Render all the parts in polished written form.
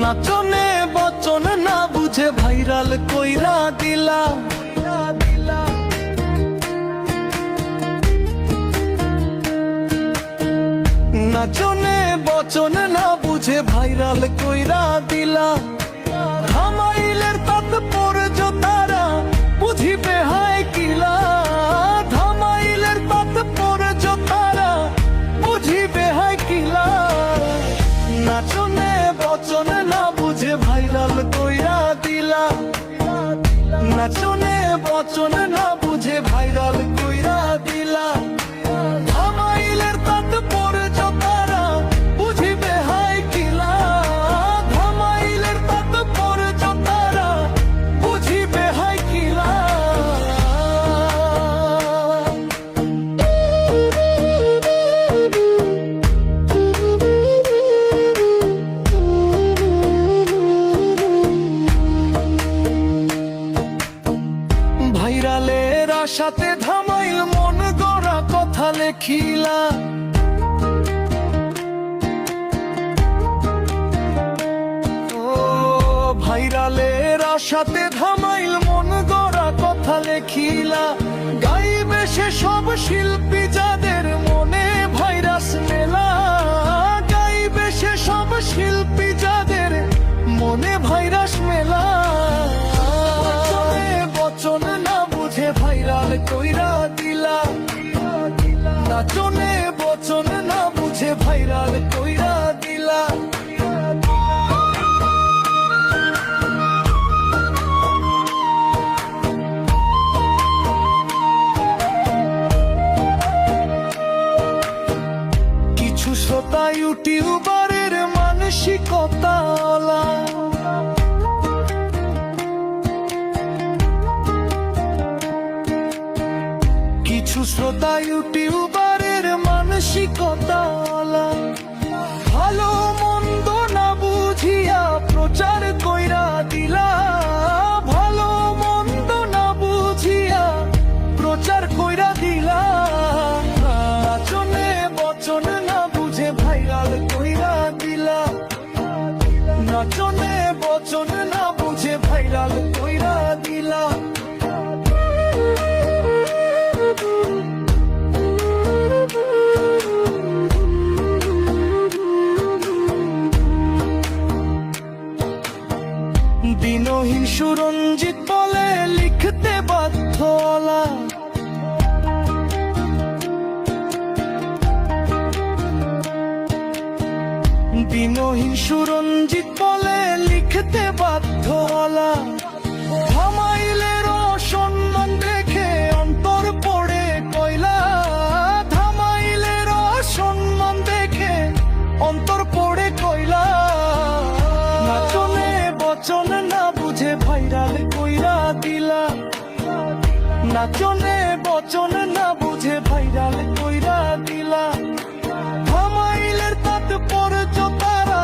নাচনে বচন না বুঝে ভাইরাল কইরা দিলা। নাচনে বচন না বুঝে ভাইরাল কইরা দিলা। ধামাইলের তাৎপর্য তারা বুঝিবে হায় কিলা। ধামাইলের তাৎপর্য তারা বুঝিবে হায় কিলা। নাচনে বচন না বুঝে ভাইরাল কইরা দিলা। নাচনে বচন না বুঝে ভাইরাল কইরা দিলা। ধামাইলের তাৎপর্য তারা বুঝিবে হায় কিলা। ধামাইলের তাৎপর্য তারা বুঝিবে হায় কিলা। ভাইরালের আশাতে ধামাইল মন গড়া কথা লেখিলা। ও ভাইরালের আশাতে ধামাইল মন গড়া কথা লেখিলা। গাইবে সে সব শিল্পী যাদের মনে ভাইরাস মেলা। গাইবে সে সব শিল্পী যাদের মনে ভাইরাস মেলা। বচন না বুঝে ভাইরাল কইরা দিলা। নাচনে বচন না বুঝে ভাইরাল কইরা দিলা। কিছু শ্রোতা ইউটিউবারের মানসিকতা আলা। কিছু শ্রোতা ইউটিউবারের মানসিকতা আলা। ভালো মন্দ না বুঝিয়া প্রচার কইরা দিলা। ভালো মন্দ না বুঝিয়া প্রচার কইরা দিলা। নাচনে বচন না বুঝে ভাইরাল কইরা দিলা। নাচনে বচন না বুঝে ভাইরাল কইরা দিলা। দিনহীন সুরঞ্জিত বলে লিখতে বাধ্যলা। দিনহীন সুরঞ্জিত বলে লিখতে বাধ্যলা। ধামাইলের অসম্মান দেখে অন্তর পড়ে কইলা। ধামাইলের অসম্মান দেখে অন্তর পড়ে কইলা। নাচনে বচন না বুঝে ভাইরাল কইরা দিলা। নাচনে বচন না বুঝে ভাইরাল কইরা দিলা। ধামাইলের তাৎপর্য তারা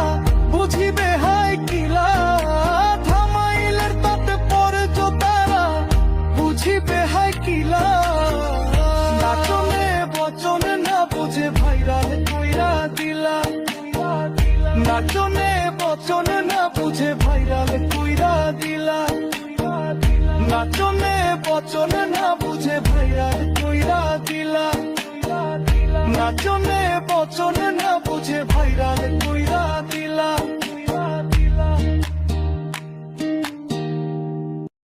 বুঝিবে হায় কিলা। ধামাইলের তাৎপর্য তারা বুঝিবে হায় কিলা। নাচনে বচন না বুঝে ভাইরাল কইরা দিলা। নাচনে বচন না বুঝে ভাইরাল কইরা দিলা। নাচনে বচন না বুঝে ভাইরাল কইরা দিলা। নাচনে বচন না বুঝে ভাইরাল কইরা দিলা।